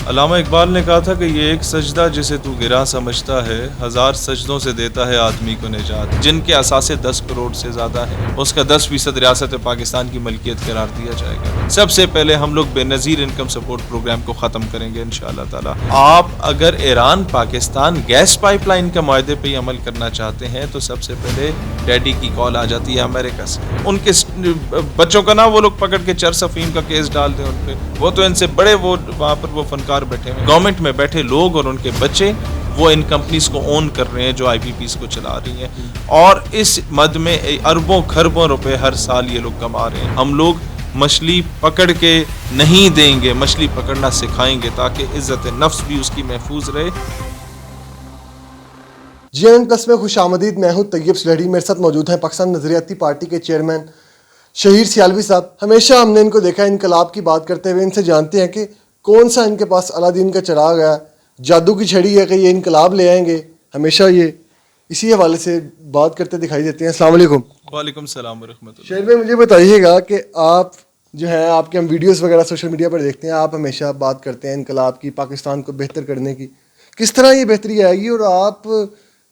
علامہ اقبال نے کہا تھا کہ یہ ایک سجدہ جسے تو گراں سمجھتا ہے 1000 سجدوں سے دیتا ہے آدمی کو نجات. جن کے اثاثے 10 کروڑ سے زیادہ ہیں اس کا 10% ریاست پاکستان کی ملکیت قرار دیا جائے گا. سب سے پہلے ہم لوگ بے نظیر انکم سپورٹ پروگرام کو ختم کریں گے انشاءاللہ تعالی. آپ اگر Iran Pakistan gas pipeline کے معاہدے پہ عمل کرنا چاہتے ہیں تو سب سے پہلے ڈیڈی کی کال آ جاتی ہے امریکہ سے. ان کے بچوں کا نا وہ لوگ پکڑ کے چرس افیم کا کیس ڈال دیں ان پہ. وہ تو ان سے بڑے وہ وہاں پر وہ فنکار بیٹھے ہوئے گورنمنٹ میں بیٹھے لوگ اور ان کے بچے وہ ان کمپنیز کو اون کر رہے ہیں جو آئی پی پیز کو چلا رہی ہیں, اور اس مد میں اربوں کھربوں روپے ہر سال یہ لوگ کما رہے ہیں. ہم لوگ مچھلی پکڑ کے نہیں دیں گے, مچھلی پکڑنا سکھائیں گے تاکہ عزت نفس بھی اس کی محفوظ رہے. جی این پلس میں خوش آمدید. میں ہوں طیب سلیڑھی. میرے ساتھ موجود ہیں پاکستان نظریاتی پارٹی کے چیئرمین شہیر سیالوی صاحب. ہمیشہ ہم نے ان کو دیکھا انقلاب کی بات کرتے ہوئے. ان سے جانتے ہیں کہ کون سا ان کے پاس الادین کا چراغ ہے, جادو کی چھڑی ہے کہ یہ انقلاب لے آئیں گے. ہمیشہ یہ اسی حوالے سے بات کرتے دکھائی دیتے ہیں. السلام علیکم. وعلیکم السلام ورحمۃ اللہ. شہیر بھائی مجھے بتائیے گا کہ آپ جو ہیں, آپ کے ہم ویڈیوز وغیرہ سوشل میڈیا پر دیکھتے ہیں, آپ ہمیشہ بات کرتے ہیں انقلاب کی, پاکستان کو بہتر کرنے کی. کس طرح یہ بہتری آئے گی اور آپ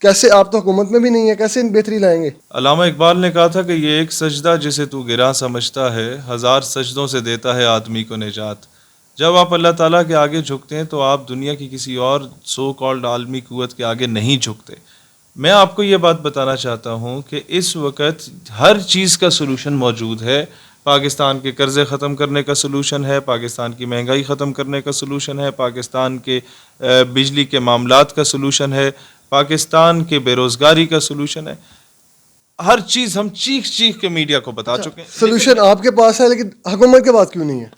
کیسے, آپ تو حکومت میں بھی نہیں ہیں, کیسے بہتری لائیں گے؟ علامہ اقبال نے کہا تھا کہ یہ ایک سجدہ جسے تو گراں سمجھتا ہے 1000 سجدوں سے دیتا ہے آدمی کو نجات. جب آپ اللہ تعالیٰ کے آگے جھکتے ہیں تو آپ دنیا کی کسی اور سو کالڈ عالمی قوت کے آگے نہیں جھکتے. میں آپ کو یہ بات بتانا چاہتا ہوں کہ اس وقت ہر چیز کا سلوشن موجود ہے. پاکستان کے قرضے ختم کرنے کا سلوشن ہے, پاکستان کی مہنگائی ختم کرنے کا سلوشن ہے, پاکستان کے بجلی کے معاملات کا سلوشن ہے, پاکستان کے بے روزگاری کا سلوشن ہے. ہر چیز ہم چیخ چیخ کے میڈیا کو بتا چکے ہیں. سلوشن آپ کے پاس ہے لیکن حکومت کے پاس کیوں نہیں ہے؟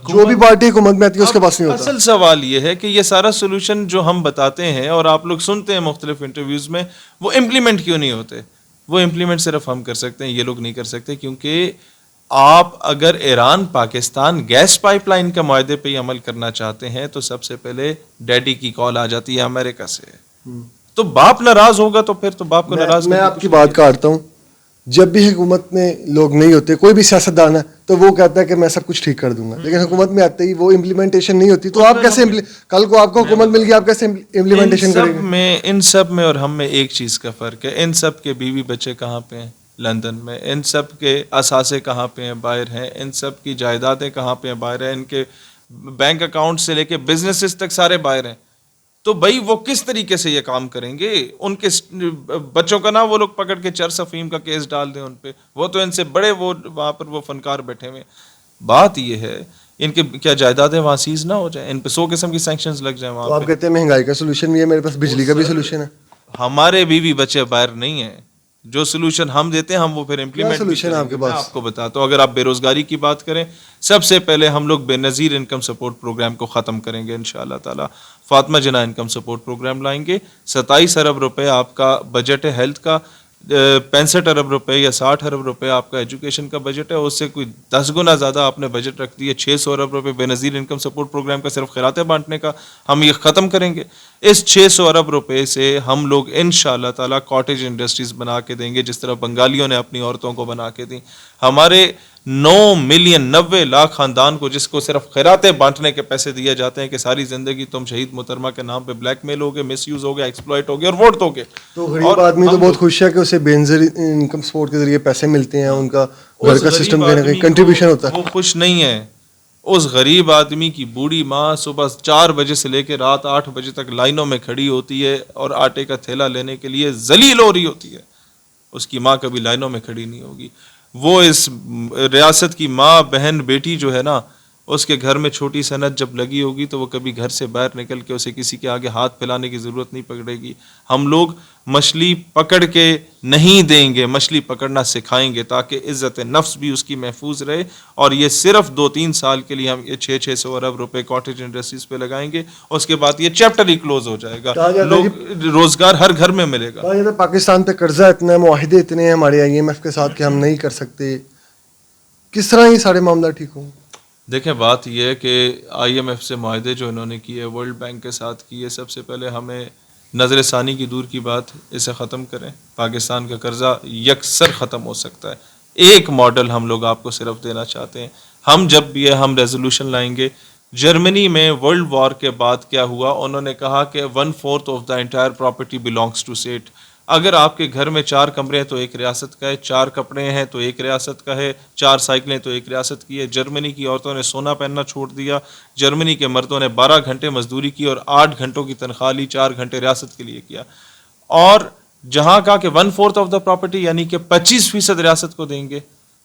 جو بھی پارٹی حکومت میں آتی ہے اس کے پاس نہیں ہوتا. اصل سوال یہ ہے کہ یہ سارا سلوشن جو ہم بتاتے ہیں اور آپ لوگ سنتے ہیں مختلف انٹرویوز میں, وہ امپلیمنٹ کیوں نہیں ہوتے؟ وہ امپلیمنٹ صرف ہم کر سکتے ہیں, یہ لوگ نہیں کر سکتے. کیونکہ آپ اگر Iran Pakistan gas pipeline کے معاہدے پہ عمل کرنا چاہتے ہیں تو سب سے پہلے ڈیڈی کی کال آ جاتی ہے امریکہ سے. تو باپ ناراض ہوگا تو پھر تو باپ کو ناراض. میں آپ کی بات کاٹتا ہوں. جب بھی حکومت میں لوگ نہیں ہوتے, کوئی بھی سیاستدان ہے تو وہ کہتا ہے کہ میں سب کچھ ٹھیک کر دوں گا, لیکن حکومت میں آتے ہی وہ امپلیمنٹیشن نہیں ہوتی. تو آپ کیسے, کل کو آپ کو حکومت مل گئی, آپ کیسے امپلیمنٹیشن کریں گے؟ ان سب میں اور ہم میں ایک چیز کا فرق ہے. ان سب کے بیوی بچے کہاں پہ ہیں؟ لندن میں. ان سب کے اثاثے کہاں پہ ہیں؟ باہر ہیں. ان سب کی جائیدادیں کہاں پہ ہیں؟ باہر ہیں. ان کے بینک اکاؤنٹ سے لے کے بزنسز تک سارے باہر ہیں. تو بھائی وہ کس طریقے سے یہ کام کریں گے؟ ان کے بچوں کا نا وہ لوگ پکڑ کے چرس افیم کا کیس ڈال دیں ان پہ. وہ تو ان سے بڑے وہ وہاں پر وہ فنکار بیٹھے ہوئے. بات یہ ہے ان کے کیا جائیدادیں وہاں سیز نہ ہو جائیں, ان پہ 100 قسم کی سینکشنز لگ جائیں وہاں پہ. آپ کہتے ہیں مہنگائی کا سولوشن بھی ہے, میرے پاس بجلی کا بھی سولوشن ہے. ہمارے بیوی بچے باہر نہیں ہیں. جو سلوشن ہم دیتے ہیں ہم وہ پھر امپلیمنٹ سولوشن آپ کے پاس؟ آپ کو بتاتا ہوں. اگر آپ بے روزگاری کی بات کریں, سب سے پہلے ہم لوگ بے نظیر انکم سپورٹ پروگرام کو ختم کریں گے انشاءاللہ تعالی. فاطمہ جناح انکم سپورٹ پروگرام لائیں گے. 27 ارب روپے آپ کا بجٹ ہے ہیلتھ کا, 65 ارب روپے یا 60 ارب روپے آپ کا ایجوکیشن کا بجٹ ہے. اس سے کوئی 10 گنا زیادہ آپ نے بجٹ رکھ دی ہے 600 ارب روپے بے نظیر انکم سپورٹ پروگرام کا صرف خیراتیں بانٹنے کا. ہم یہ ختم کریں گے. اس 600 ارب روپے سے ہم لوگ انشاءاللہ تعالی کاٹیج انڈسٹریز بنا کے دیں گے, جس طرح بنگالیوں نے اپنی عورتوں کو بنا کے دیں. ہمارے 9 ملین 90 لاکھ خاندان کو, جس کو صرف خیراتیں بانٹنے کے پیسے دیے جاتے ہیں کہ ساری زندگی تم شہید محترمہ کے نام پہ بلیک میل ہوگے, مس یوز ہوگے, ایکسپلائٹ ہوگے اور ووٹ دوگے. تو غریب آدمی تو بہت خوش ہے کہ اسے بے نظیر انکم سپورٹ کے ذریعے پیسے ملتے ہیں, ان کا گھر کا سسٹم کہیں نہ کہیں کنٹریبیوشن ہوتا ہے. وہ خوش نہیں ہے. اس غریب آدمی کی بوڑھی ماں صبح 4 بجے سے لے کے رات 8 بجے تک لائنوں میں کھڑی ہوتی ہے اور آٹے کا تھیلا لینے کے لیے ذلیل ہو رہی ہوتی ہے. اس کی ماں کبھی لائنوں میں کھڑی نہیں ہوگی. وہ اس ریاست کی ماں بہن بیٹی جو ہے نا, اس کے گھر میں چھوٹی صنعت جب لگی ہوگی تو وہ کبھی گھر سے باہر نکل کے اسے کسی کے آگے ہاتھ پھیلانے کی ضرورت نہیں پڑے گی. ہم لوگ مچھلی پکڑ کے نہیں دیں گے, مچھلی پکڑنا سکھائیں گے تاکہ عزت نفس بھی اس کی محفوظ رہے. اور یہ صرف 2-3 سال کے لیے ہم یہ 600 ارب روپے کاٹیج انڈسٹریز پہ لگائیں گے. اس کے بعد یہ چیپٹر ہی کلوز ہو جائے گا, لوگ روزگار ہر گھر میں ملے گا. پاکستان پہ قرضہ اتنا ہے, معاہدے اتنے ہیں ہمارے IMF کے ساتھ کہ ہم نہیں کر سکتے. کس طرح یہ سارے معاملہ ٹھیک ہوں؟ دیکھیں بات یہ ہے کہ IMF سے معاہدے جو انہوں نے کیے, ورلڈ بینک کے ساتھ کیے, سب سے پہلے ہمیں نظر ثانی کی دور کی بات, اسے ختم کریں. پاکستان کا قرضہ یکسر ختم ہو سکتا ہے. ایک ماڈل ہم لوگ آپ کو صرف دینا چاہتے ہیں. ہم جب بھی ہم ریزولوشن لائیں گے, جرمنی میں ورلڈ وار کے بعد کیا ہوا, انہوں نے کہا کہ 1/4 of the entire property belongs to state. اگر آپ کے گھر میں 4 کمرے ہیں تو ایک ریاست کا ہے, 4 کپڑے ہیں تو ایک ریاست کا ہے, 4 سائیکلیں تو ایک ریاست کی ہے. جرمنی کی عورتوں نے سونا پہننا چھوڑ دیا, جرمنی کے مردوں نے 12 گھنٹے مزدوری کی اور 8 گھنٹوں کی تنخواہ لی, 4 گھنٹے ریاست کے لیے کیا. اور جہاں کہا کہ 1/4 آف دا پراپرٹی یعنی کہ 25% ریاست کو دیں گے,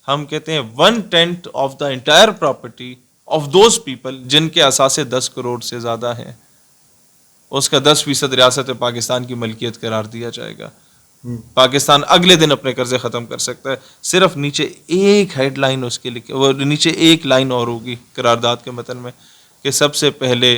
ہم کہتے ہیں 1/10 of the entire property of those people جن کے اثاثے 10 کروڑ سے زیادہ ہیں, اس کا 10% ریاست پاکستان کی ملکیت قرار دیا جائے گا. پاکستان اگلے دن اپنے قرضے ختم کر سکتا ہے. صرف نیچے ایک ہیڈ لائن اس کے لکھے, وہ نیچے ایک لائن اور ہوگی قرارداد کے متن میں کہ سب سے پہلے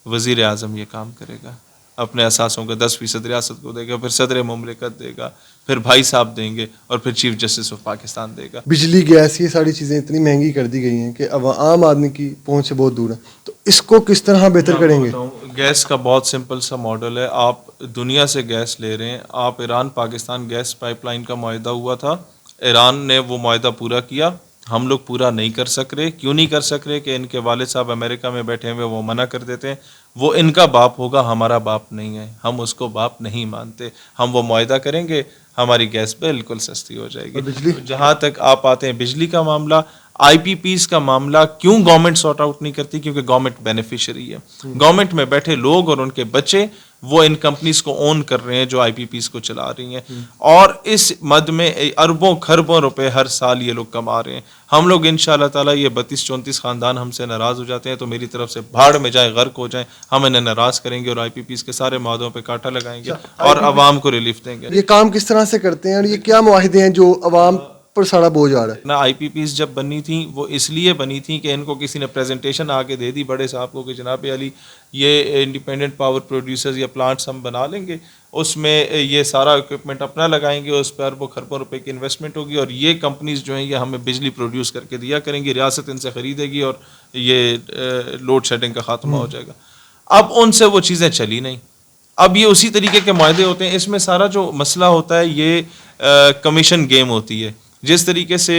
وزیر اعظم یہ کام کرے گا, اپنے اثاثوں کا 10% ریاست کو دے گا, پھر صدر مملکت دے گا, پھر بھائی صاحب دیں گے, اور پھر چیف جسٹس آف پاکستان دے گا. بجلی گیس یہ ساری چیزیں اتنی مہنگی کر دی گئی ہیں کہ اب عام آدمی کی پہنچ سے بہت دور ہے, تو اس کو کس طرح بہتر کریں گے؟ گیس کا بہت سمپل سا ماڈل ہے. آپ دنیا سے گیس لے رہے ہیں, آپ Iran Pakistan gas pipeline کا معاہدہ ہوا تھا, ایران نے وہ معاہدہ پورا کیا, ہم لوگ پورا نہیں کر سک رہے. کیوں نہیں کر سک رہے؟ کہ ان کے والد صاحب امریکہ میں بیٹھے ہوئے, وہ منع کر دیتے ہیں. وہ ان کا باپ ہوگا, ہمارا باپ نہیں ہے, ہم اس کو باپ نہیں مانتے. ہم وہ معاہدہ کریں گے, ہماری گیس بالکل سستی ہو جائے گی. جہاں تک آپ آتے ہیں بجلی کا معاملہ, آئی پی پیز کا معاملہ کیوں گورنمنٹ سارٹ آؤٹ نہیں کرتی؟ کیونکہ گورنمنٹ بینیفیشری ہے. گورنمنٹ میں بیٹھے لوگ اور ان کے بچے وہ ان کمپنیز کو اون کر رہے ہیں جو آئی پی پیز کو چلا رہی ہیں, اور اس مد میں اربوں خربوں روپے ہر سال یہ لوگ کما رہے ہیں. ہم لوگ ان شاء اللہ تعالیٰ, یہ 32-34 خاندان ہم سے ناراض ہو جاتے ہیں تو میری طرف سے بھاڑ میں جائے, غرق ہو جائیں, ہم انہیں ناراض کریں گے اور آئی پی پیز کے سارے معاہدوں پہ کانٹا لگائیں گے اور عوام کو ریلیف دیں گے. یہ کام کس طرح سے کرتے ہیں اور یہ کیا معاہدے ہیں جو عوام پر سارا بوجھ آ رہا ہے؟ نا آئی پی پیز جب بنی تھیں وہ اس لیے بنی تھیں کہ ان کو کسی نے پریزنٹیشن آ کے دے دی بڑے صاحب کو کہ جناب علی یہ انڈیپینڈنٹ پاور پروڈیوسرز یا پلانٹس ہم بنا لیں گے, اس میں یہ سارا اکوپمنٹ اپنا لگائیں گے, اس پہ اربوں خربوں روپے کی انویسٹمنٹ ہوگی, اور یہ کمپنیز جو ہیں یہ ہمیں بجلی پروڈیوس کر کے دیا کریں گی, ریاست ان سے خریدے گی اور یہ لوڈ شیڈنگ کا خاتمہ ہو جائے گا. اب ان سے وہ چیزیں چلی نہیں. اب یہ اسی طریقے کے معاہدے ہوتے ہیں. اس میں سارا جو مسئلہ ہوتا ہے یہ کمیشن گیم ہوتی ہے. جس طریقے سے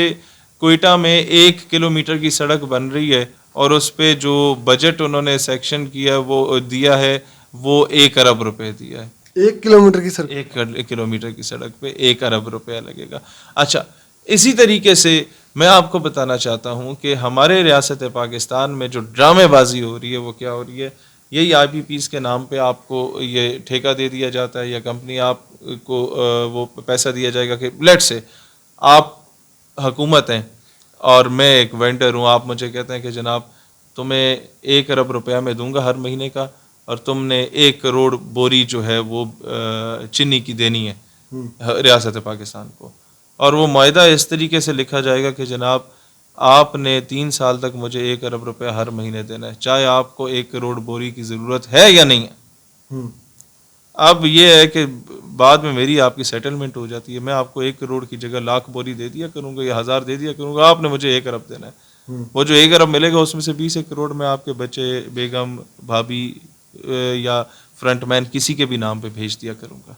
کوئٹہ میں 1 کلومیٹر کی سڑک بن رہی ہے اور اس پہ جو بجٹ انہوں نے سیکشن کیا وہ دیا ہے وہ 1 ارب روپے دیا ہے. 1 کلومیٹر کی سڑک, 1 کلومیٹر کی سڑک پہ 1 ارب روپیہ لگے گا. اچھا, اسی طریقے سے میں آپ کو بتانا چاہتا ہوں کہ ہمارے ریاست پاکستان میں جو ڈرامے بازی ہو رہی ہے وہ کیا ہو رہی ہے. یہی آئی پی پیز کے نام پہ آپ کو یہ ٹھیکہ دے دیا جاتا ہے یا کمپنی آپ کو وہ پیسہ دیا جائے گا کہ لیٹ سے آپ حکومت ہیں اور میں ایک وینڈر ہوں, آپ مجھے کہتے ہیں کہ جناب تمہیں 1 ارب روپیہ میں دوں گا ہر مہینے کا, اور تم نے 1 کروڑ بوری جو ہے وہ چینی کی دینی ہے ریاست پاکستان کو, اور وہ معاہدہ اس طریقے سے لکھا جائے گا کہ جناب آپ نے 3 سال تک مجھے 1 ارب روپیہ ہر مہینے دینا ہے, چاہے آپ کو 1 کروڑ بوری کی ضرورت ہے یا نہیں ہے. اب یہ ہے کہ بعد میں میری آپ کی سیٹلمنٹ ہو جاتی ہے, میں آپ کو 1 کروڑ کی جگہ 1,00,000 بوری دے دیا کروں گا یا 1000 دے دیا کروں گا, آپ نے مجھے 1 ارب دینا ہے. وہ جو 1 ارب ملے گا اس میں سے 20 کروڑ میں آپ کے بچے, بیگم, بھابھی یا فرنٹ مین کسی کے بھی نام پہ بھیج دیا کروں گا.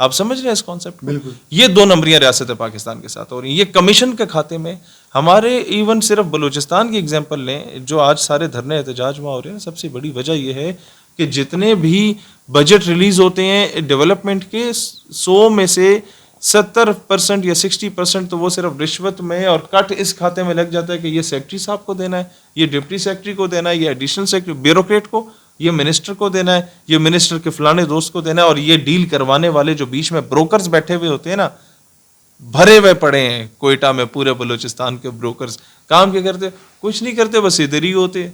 آپ سمجھ رہے ہیں اس کانسیپٹ؟ بالکل. یہ 2 نمبریاں ریاست پاکستان کے ساتھ ہو رہی ہیں. یہ کمیشن کے کھاتے میں ہمارے ایون صرف بلوچستان کی ایگزامپل لیں جو آج سارے دھرنے احتجاج وہاں ہو رہے ہیں, سب سے بڑی وجہ یہ ہے کہ جتنے بھی بجٹ ریلیز ہوتے ہیں ڈیولپمنٹ کے 100 میں سے 70% یا 60% تو وہ صرف رشوت میں اور کٹ اس کھاتے میں لگ جاتا ہے کہ یہ سیکرٹری صاحب کو دینا ہے, یہ ڈپٹی سیکرٹری کو دینا ہے, یہ ایڈیشنل سیکرٹری بیوروکریٹ کو, یہ منسٹر کو دینا ہے, یہ منسٹر کے فلانے دوست کو دینا ہے, اور یہ ڈیل کروانے والے جو بیچ میں بروکرز بیٹھے ہوئے ہوتے ہیں نا, بھرے ہوئے پڑے ہیں کوئٹہ میں پورے بلوچستان کے بروکرز. کام کیا کرتے؟ کچھ نہیں کرتے, بس ادھر ہی ہوتے.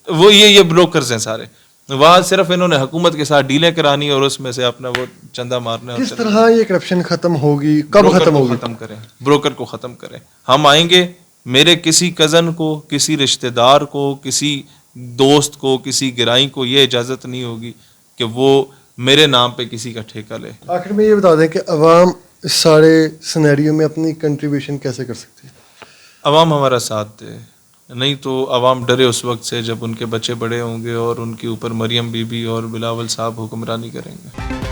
وہ یہ بروکرز ہیں سارے, وہاں صرف انہوں نے حکومت کے ساتھ ڈیلیں کرانی اور اس میں سے اپنا وہ چندہ مارنا. کس طرح یہ کرپشن ختم ہوگی, کب ختم ہوگی؟ ختم کریں, بروکر کو ختم کریں. ہم آئیں گے, میرے کسی کزن کو, کسی رشتہ دار کو, کسی دوست کو, کسی گرائی کو یہ اجازت نہیں ہوگی کہ وہ میرے نام پہ کسی کا ٹھیکہ لے. آخر میں یہ بتا دیں کہ عوام اس سارے سینیریو میں اپنی کنٹریبیوشن کیسے کر سکتی ہے؟ عوام ہمارا ساتھ دے, نہیں تو عوام ڈرے اس وقت سے جب ان کے بچے بڑے ہوں گے اور ان کے اوپر مریم بی بی اور بلاول صاحب حکمرانی کریں گے.